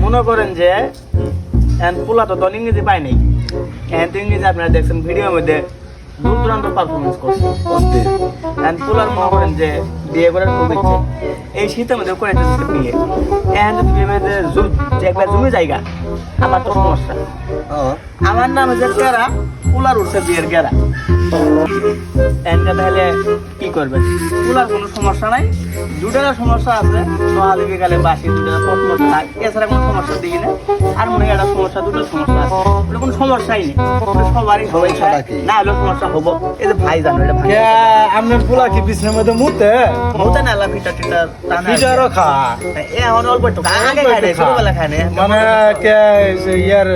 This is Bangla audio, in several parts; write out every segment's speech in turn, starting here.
মনে করেন যে পোলা তো ইংরেজি পাই নাই, তো ইংরেজি আপনারা দেখছেন ভিডিওর মধ্যে দূর দূরান্ত পারফরমেন্স করছে। পোলার মনে করেন যে বিয়ে করার খুব ইচ্ছে, এই শীতের মধ্যে করে বিয়ে, যদি বিয়ে মধ্যে একবার জমি জায়গা, আমার তো সমস্যা। আমার নাম হচ্ছে গেরা, পোলার উঠছে বিয়ের গেরা। তাহলে কি করবেন? পোলার কোনো সমস্যা নাই, দুটার সমস্যা আছে, সকালে বিকালে বাসি দুটার পটমট থাক, এছাড়া কোনো সমস্যা দেখি না। আর মনে হয় একটা সমস্যা, দুটোর সমস্যা আছে, ওটা কোনো সমস্যাই নেই, সবারই সবাই না হলেও সমস্যা হবো। এই যে ভাই জানো এটা ভাই আপনার পোলা কি বিছনার মধ্যে মুতে মতে না ফিটা টিটা ফিটারও খা এখন অল্প একটু আগে খায় না, ছোটবেলা খায় না, মানে কে ইয়ার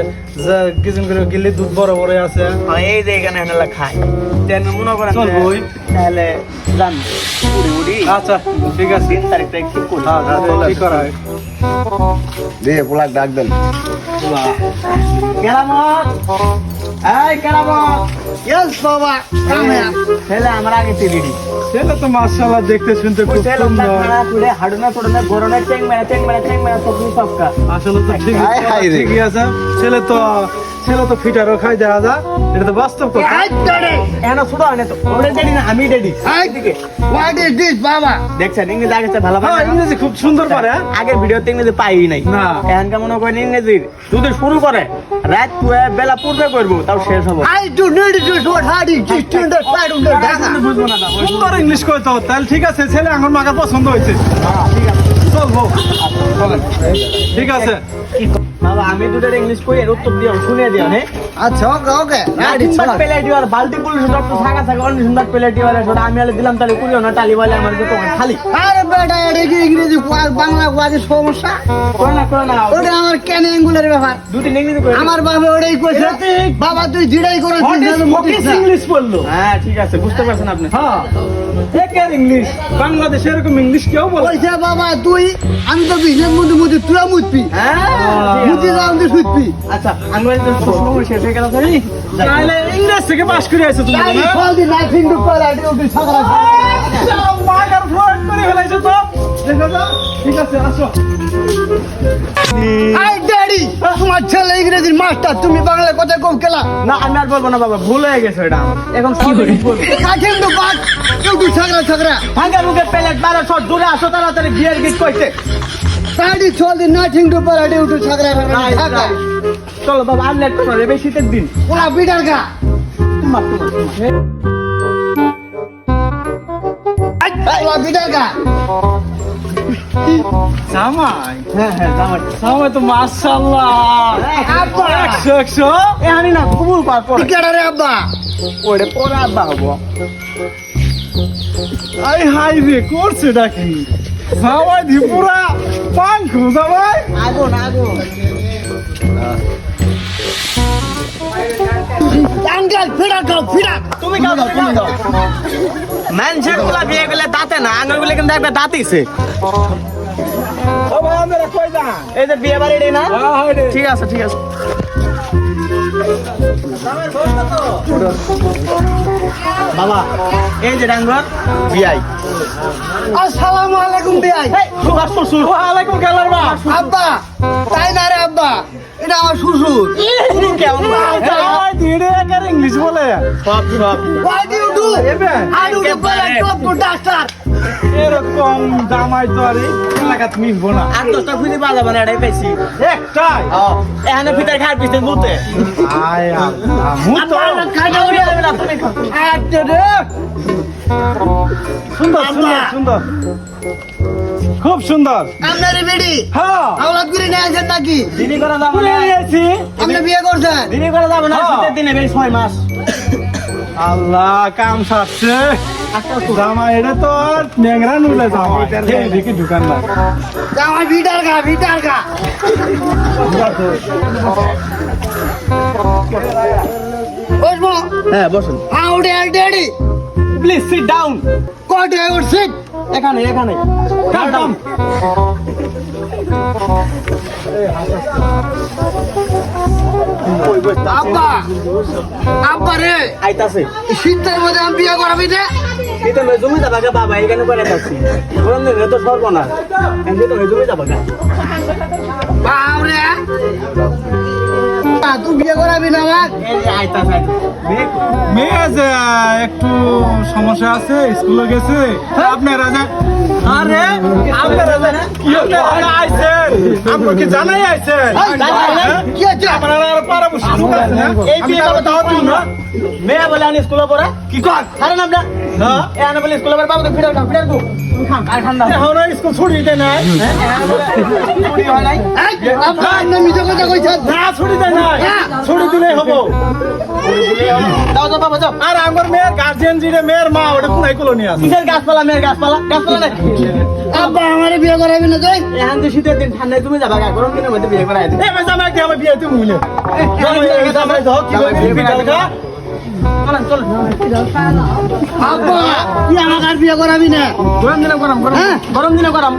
কিছু করে গিলে দুধ বড় বড় আছে এই যে এখানে হেনালা খায়। তেন মনে করেন চল বই তাহলে জান উড়ি উড়ি। আচ্ছা ঠিক আছে, 3 তারিখটা ঠিক করি। কি করা হয় দিয়ে পোলাক ডাক দেন। কেরামত, এই কেরামত, ইয়েস বাবা ছেলে আমার আগে রেডি। ছেলে তো মাশাআল্লাহ দেখতে শুনতে খুব সুন্দর, হাডুনা তোড়না গরনে টেং মেরা সবজি সবকা। আসলে তো হাই হাই রে। ঠিকই আছে। ছেলে তো ফিটারও খাই দেখা যা, এটা তো বাস্তব কথা। এখন ছোট হয় না তো, ওরে ডেডি না আমি ডেডি। এদিকে হোয়াট ইজ দিস বাবা? দেখছেন ইংরেজি আগে ভালো হ্যাঁ, পারে, ইংরেজি খুব সুন্দর পারে। আগের ভিডিওতে ইংরেজি পাই নাই না। এখানকার মনে করেন ইংরেজি যদি শুরু করে রাত বেলা পূর্বে করবো তাও শেষ হবো। I do need to do what hard is just to understand the data. বুঝবো না সুন্দর ইংলিশ কইতো, তাহলে ঠিক আছে, ছেলে আমার মাকে পছন্দ হয়েছে। ঠিক আছে চল বউ, ঠিক আছে। বাবা আমি দুটার ইংলিশ কই এর উত্তর দিও শুনিয়ে দিও হ্যাঁ। আচ্ছা ওকে ওকে সুন্দর পেলাইটি আর বালতি পুলিশ ডক্টর থাকা থাকা অন্য সুন্দর পেলাইটি আর সেটা আমি আলে দিলাম তাহলে করিও না টালি বলে আমার তো খালি আরে বেটা এটা কি ইংরেজি বাংলা ওয়াজে সমস্যা? করে না ওটা আমার কেন অ্যাঙ্গুলার ব্যাপার। দুটি ইংরেজি কই আমার বাবা ওটাই কইছে, বাবা তুই যেটাই করেছিস ইংলিশ বললো। হ্যাঁ ঠিক আছে বুঝতে পারছেন আপনি। হ্যাঁ, একের ইংলিশ, বাংলাদেশে এরকম ইংলিশ কেউ বলে? কইছে বাবা তুই আমি তো বিজনেস মধ্যে তুই মুতবি মুতি যাও তুই শুতবি। আচ্ছা আমি সময় শেষ হয়ে গেল তাই তাহলে ইংরেজ থেকে পাস করে আইছো তুমি তাই না? ফল দি নাথিং টু কল আইডি ওকে ছাগরা। আচ্ছা, মাগার ফ্রড করে ফেলাইছো তো। দেখো তো, ঠিক আছে আসো। আই ড্যাডি তোমার ছেলে ইংরেজির মাস্টার, তুমি বাংলা কথা কম কেলা। না আমি আর বলবো না বাবা ভুল হয়ে গেছে এটা এখন কি করি নাথিং টু বাট কেউ ছাগরা ভাঙা মুখে প্লেট 1200 দূরে আসো তাড়াতাড়ি বিয়ের গীত কইতে তাড়ি চল দি নাথিং টু কল আইডি ওকে ছাগরা ছাগরা। চলো বাবা আর লেট করো এবার শীতের দিন ওলা বিটার গা তোমার ওলা বিটার গা। জামাই, হ্যাঁ হ্যাঁ জামাই জামাই তো মাশাআল্লাহ আব্বা 100 এ আমি না কবুল কর পরে কেডা রে আব্বা? ওরে পরে আব্বা হবো আই হাই রে করছে ডাকি জামাই দি পুরা পাঙ্কু জামাই। আগুন আগুন আঙ্কেল ফিরা গাও ফিরা। তুমি কাও তুমি দাও মানুষের গুলা বিয়ে গেলে দাঁতে না আঙুল গুলো কিন্তু একটা দাঁতিছে ও ভাই আমরা কই যা? এই যে বিয়ে বাড়ি না হ্যাঁ হাই রে। ঠিক আছে ঠিক আছে বাবা এই যে ডাঙ্গর বিয়াই আসসালামু আলাইকুম বিয়াই। সুগার শ্বশুর ওয়ালাইকুম সালাম মা। আব্বা তাই না রে আব্বা, এটা আমার শ্বশুর। কেমন জামাই ধীরে একের ইংলিশ বলে। সব সব What do you do? এবে I do the bullet drop to doctor. এরকম জামাই তো আর এই এলাকাত মিলবো না। আর 10টা খুঁজে বাজাবো না এটাই পেয়েছি একটাই এখানে ভিতরে খার পিছনে মুতে আয় আল্লাহ মুতো সুন্দর সুন্দর সুন্দর খুব সুন্দর। আপনার বেডি হ্যাঁ আওলাদ করে নিয়ে আসেন নাকি? দিদি করা যাবো ভুলে না গেছি। আপনি বিয়ে করছেন? দিদি করা যাবো না শীতের দিনে বেশ 6 মাস আল্লাহ কাম সারছে জামাই, এটা তো আর ন্যাংরা নুলে জামাই দেখি দোকান না। আমার ভিটার গা বসবো। হ্যাঁ বসুন How do I daddy? Please sit down What do I would sit? এখানে এখানে কাম আব্বা আব্বা রে আইতাছে শীতের মধ্যে আমি বিয়ে করাবি রে? শীতের মধ্যে জমি যাবা বাবা এখানে করে থাকছি গরম দিনে তো সর্বনা এমনি তো জমি যাবা বাবরে আইতাছে মেয়ে যে একটু সমস্যা আছে, স্কুলে গেছে। আপনারা যে আরে আপনারা যে আইছেন, আমাকে জানাই আইছেন। কি আছে আপনারা আর পরামর্শ আছে না? এই বিয়ে বাবা দাও তুমি না মেয়ে বলে আমি স্কুলে পড়া কি কর? ছাড়েন আপনি হ্যাঁ এখানে বলে স্কুলে পড়া বাবা তো ফিরে দাও খান আর ঠান্ডা এখন স্কুল ছুটিতে নাই। ছুটি হয় নাই এই আপা না মিছে কথা কইছেন না ছুটিতে নাই, ছুটি দিলেই হবো। দাও দাও বাবা যাও আর আমার মেয়ের গার্জিয়ান যেটা মেয়ের মা ওটা কোনায় কলোনি আছে। কিসের গাছপালা মেয়ের গাছপালা গাছপালা নাকি আব্বা আমারে বিয়ে করাবি না তুই এখন তো শীতের দিন ঠান্ডায় তুমি যাবা গরম দিনের মধ্যে বিয়ে করাই দিবে এই ভাই জামাই কি আমার বিয়েতে মুইলে জামাই যাও কি বিকালকা চল আব্বা তুই আমাকে আর বিয়ে করাবি না গরম দিনে গরম গরম হ্যাঁ? গরম দিনে গরম